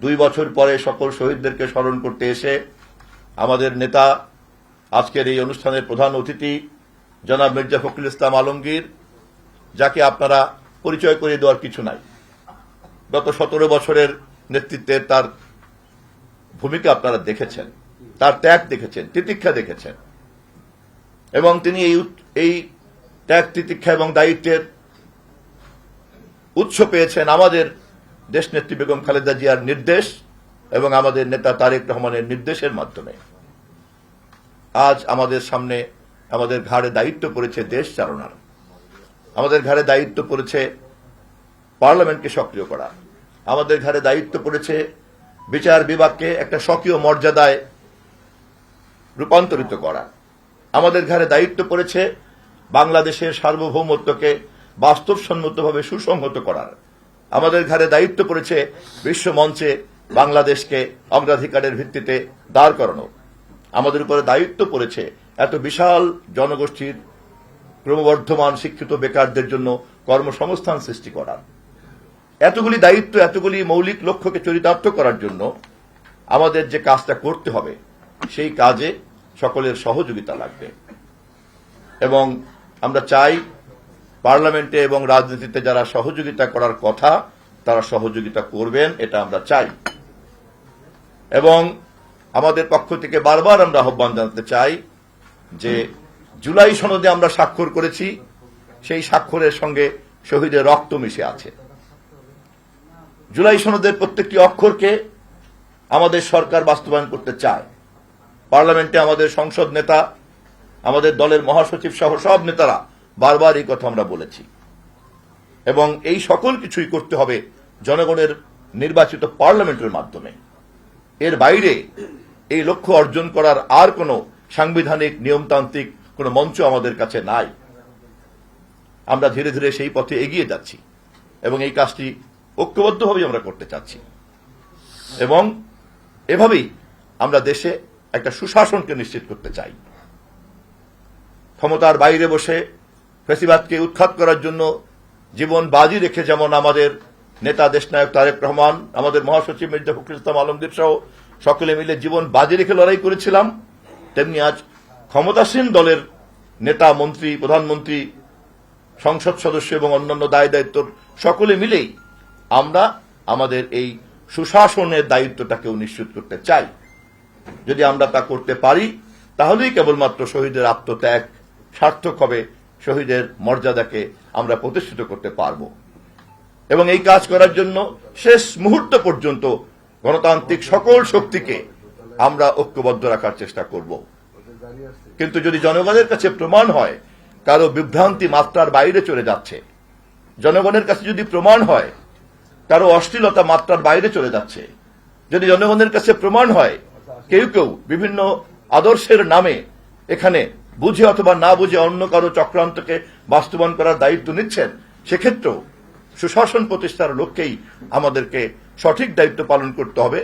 2 বছর পরে সকল শহীদদেরকে স্মরণ করতে এসে আমাদের নেতা আজকের এই অনুষ্ঠানের প্রধান অতিথি জনাব মির্জা ফখরুল ইসলাম আলমগীর, যাকে আপনারা পরিচয় করে দেওয়ার কিছু নাই। গত 17 বছরের নেতৃত্বের তার ভূমিকা আপনারা দেখেছেন, তার ত্যাগ দেখেছেন, তিতিক্ষা দেখেছেন, এবং তিনি এই ত্যাগ, তিতিক্ষা এবং দায়িত্বের উৎস পেয়েছেন আমাদের দেশনেত্রী বেগম খালেদা জিয়ার নির্দেশ এবং আমাদের নেতা তারেক রহমানের নির্দেশের মাধ্যমে। আজ আমাদের সামনে, আমাদের ঘাড়ে দায়িত্ব পড়েছে দেশ চালনার, আমাদের ঘাড়ে দায়িত্ব পড়েছে পার্লামেন্টকে সক্রিয় করা, আমাদের ঘাড়ে দায়িত্ব পড়েছে বিচার বিভাগকে একটা স্বকীয় মর্যাদায় রূপান্তরিত করা, আমাদের ঘাড়ে দায়িত্ব পড়েছে বাংলাদেশের সার্বভৌমত্বকে বাস্তবসম্মতভাবে সুসংহত করার, আমাদের ঘাড়ে দায়িত্ব পড়েছে বিশ্ব মঞ্চে বাংলাদেশকে অগ্রাধিকারের ভিত্তিতে দাঁড় করানো, আমাদের উপরে দায়িত্ব পড়েছে এত বিশাল জনগোষ্ঠীর ক্রমবর্ধমান শিক্ষিত বেকারদের জন্য কর্মসংস্থান সৃষ্টি করার। এতগুলি দায়িত্ব, এতগুলি মৌলিক লক্ষ্যকে চরিতার্থ করার জন্য আমাদের যে কাজটা করতে হবে, সেই কাজে সকলের সহযোগিতা লাগবে। এবং আমরা চাই পার্লামেন্টে এবং রাজনীতিতে যারা সহযোগিতা করার কথা তারা সহযোগিতা করবেন, এটা আমরা চাই। এবং আমাদের পক্ষ থেকে বারবার আমরা আহ্বান জানাতে চাই যে জুলাই সনদে আমরা স্বাক্ষর করেছি, সেই স্বাক্ষরের সঙ্গে শহীদের রক্ত মিশে আছে। জুলাই সনদের প্রত্যেকটি অক্ষরকে আমাদের সরকার বাস্তবায়ন করতে চায়। পার্লামেন্টে আমাদের সংসদ নেতা, আমাদের দলের মহাসচিব সহ সব নেতারা বারবার এই কথা আমরা বলেছি। এবং এই সকল কিছুই করতে হবে জনগণের নির্বাচিত পার্লামেন্টের মাধ্যমে। এর বাইরে এই লক্ষ্য অর্জন করার আর কোন সাংবিধানিক নিয়মতান্ত্রিক কোন মঞ্চ আমাদের কাছে নাই। আমরা ধীরে ধীরে সেই পথে এগিয়ে যাচ্ছি এবং এই কাজটি ঐক্যবদ্ধভাবে আমরা করতে চাচ্ছি। এবং এভাবেই আমরা দেশে একটা সুশাসনকে নিশ্চিত করতে চাই। ক্ষমতার বাইরে বসে ফ্যাসিবাদকে উৎখাত করার জন্য জীবন বাজি রেখে যেমন আমাদের নেতা দেশনায়ক তারেক রহমান, আমাদের মহাসচিব মির্জা ফখরুল ইসলাম আলমগীর সহ সকলে মিলে জীবন বাজি রেখে লড়াই করেছিলাম, তেমনি আজ ক্ষমতাসীন দলের নেতা, মন্ত্রী, প্রধানমন্ত্রী, সংসদ সদস্য এবং অন্যান্য দায় দায়িত্ব সকলে মিলেই আমরা আমাদের এই সুশাসনের দায়িত্বটাকেও নিশ্চিত করতে চাই। যদি আমরা তা করতে পারি তাহলেই কেবলমাত্র শহীদের আত্মত্যাগ সার্থক হবে, শহীদের মর্যাদাকে আমরা প্রতিষ্ঠিত করতে পারব। এবং এই কাজ করার জন্য শেষ মুহূর্ত পর্যন্ত গণতান্ত্রিক সকল শক্তিকে আমরা ঐক্যবদ্ধ রাখার চেষ্টা করব। কিন্তু যদি জনগণের কাছে প্রমাণ হয় কারো বিভ্রান্তি মাত্রার বাইরে চলে যাচ্ছে, জনগণের কাছে যদি প্রমাণ হয় কারো অশ্লীলতা মাত্রার বাইরে চলে যাচ্ছে, যদি জনগণের কাছে প্রমাণ হয় কেউ কেউ বিভিন্ন আদর্শের নামে এখানে বুঝে অথবা না বুঝে অন্য কারো চক্রান্তকে বাস্তবায়ন করার দায়িত্ব নিচ্ছেন, সেক্ষেত্রেও সুশাসন প্রতিষ্ঠার লক্ষ্যেই আমাদেরকে সঠিক দায়িত্ব পালন করতে হবে।